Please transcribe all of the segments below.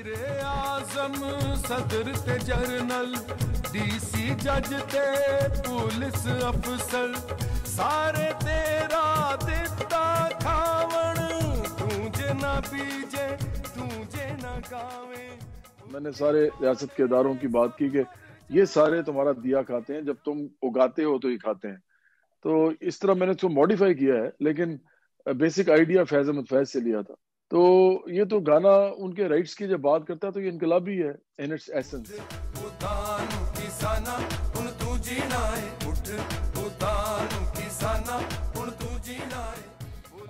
वज़ीर आज़म सदर ते जनरल डीसी जज ते पुलिस अफसर सारे तेरा दिता खावण तुझे ना बीजे तुझे ना गावे। मैंने सारे रियासत के इदारों की बात की कि ये सारे तुम्हारा दिया खाते हैं, जब तुम उगाते हो तो ये खाते हैं। तो इस तरह मैंने इसको मॉडिफाई किया है, लेकिन बेसिक आइडिया फैज़ अहमद फैज़ से लिया था। तो ये तो गाना उनके राइट्स की जब बात करता है तो ये इनकलाबी है इन इट्स एसेंस।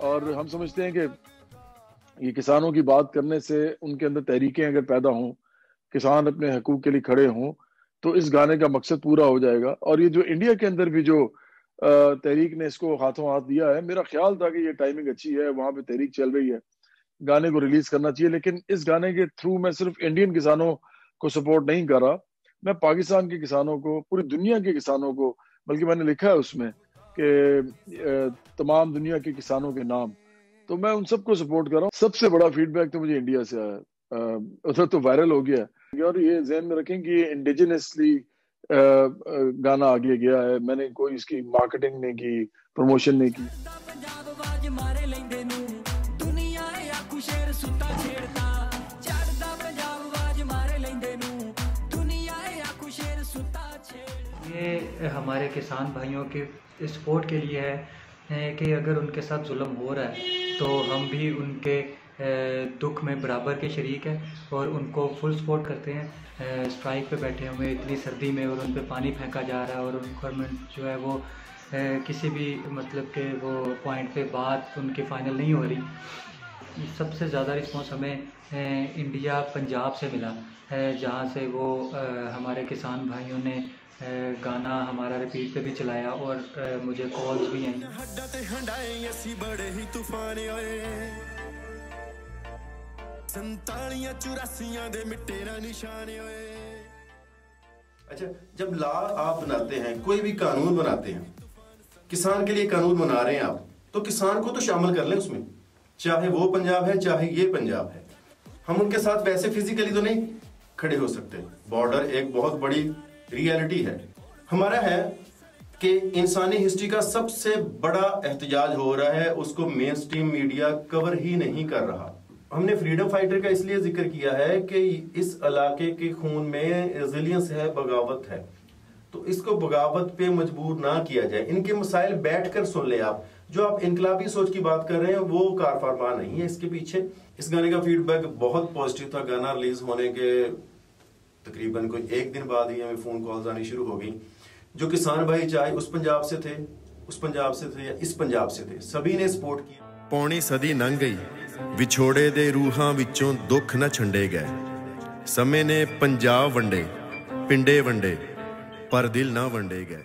और हम समझते हैं कि ये किसानों की बात करने से उनके अंदर तहरीकें अगर पैदा हों, किसान अपने हकूक के लिए खड़े हों, तो इस गाने का मकसद पूरा हो जाएगा। और ये जो इंडिया के अंदर भी जो तहरीक ने इसको हाथों हाथ दिया है, मेरा ख्याल था कि ये टाइमिंग अच्छी है, वहां पे तहरीक चल रही है, गाने को रिलीज करना चाहिए। लेकिन इस गाने के थ्रू मैं सिर्फ इंडियन किसानों को सपोर्ट नहीं कर रहा, मैं पाकिस्तान के किसानों को, पूरी दुनिया के किसानों को, बल्कि मैंने लिखा है उसमें कि तमाम दुनिया के किसानों के नाम, तो मैं उन सबको सपोर्ट कर रहा हूँ। सबसे बड़ा फीडबैक तो मुझे इंडिया से आया, उधर तो वायरल हो गया है। और ये ध्यान में रखें कि इंडिजिनसली गाना आगे गया है, मैंने कोई इसकी मार्केटिंग नहीं की, प्रमोशन नहीं की। ये हमारे किसान भाइयों के सपोर्ट के लिए है कि अगर उनके साथ जुल्म हो रहा है तो हम भी उनके दुख में बराबर के शरीक हैं और उनको फुल सपोर्ट करते हैं। स्ट्राइक पे बैठे हुए इतनी सर्दी में और उन पे पानी फेंका जा रहा है और गवर्नमेंट जो है वो किसी भी मतलब के वो पॉइंट पे बात उनकी फ़ाइनल नहीं हो रही। सबसे ज़्यादा रिस्पॉन्स हमें इंडिया पंजाब से मिला है, जहाँ से वो हमारे किसान भाइयों ने गाना हमारा रिपीट पे भी चलाया और मुझे कॉल्स भी आई। अच्छा, जब लॉ आप बनाते हैं, कोई भी कानून बनाते हैं, किसान के लिए कानून बना रहे हैं आप, तो किसान को तो शामिल कर लें उसमें, चाहे वो पंजाब है चाहे ये पंजाब है। हम उनके साथ वैसे फिजिकली तो नहीं खड़े हो सकते। बॉर्डर एक बहुत बड़ी रियलिटी है हमारा, है कि इंसानी हिस्ट्री का सबसे बड़ा एहतजाज हो रहा है, उसको मेन स्ट्रीम मीडिया कवर ही नहीं कर रहा। हमने फ्रीडम फाइटर का इसलिए जिक्र किया है कि इस इलाके के खून में रेजिलियंस है, बगावत है, तो इसको बगावत पे मजबूर ना किया जाए। इनके मसाइल बैठकर सुन ले आप। जो आप इनकलाबी सोच की बात कर रहे हैं वो कार फरमा नहीं है इसके पीछे। इस गाने का फीडबैक बहुत पॉजिटिव था। गाना रिलीज होने के तकरीबन कोई एक दिन बाद ही हमें फोन कॉल्स आनी शुरू हो गई। जो किसान भाई चाहे उस पंजाब से थे, उस पंजाब से थे या इस पंजाब से थे, सभी ने सपोर्ट किया। पौनी सदी लंघ गई, विछोड़े दे रूहां विचों दुख न छंडे गए। समय ने पंजाब वंडे, पिंडे वंडे, पर दिल ना वंडे गए।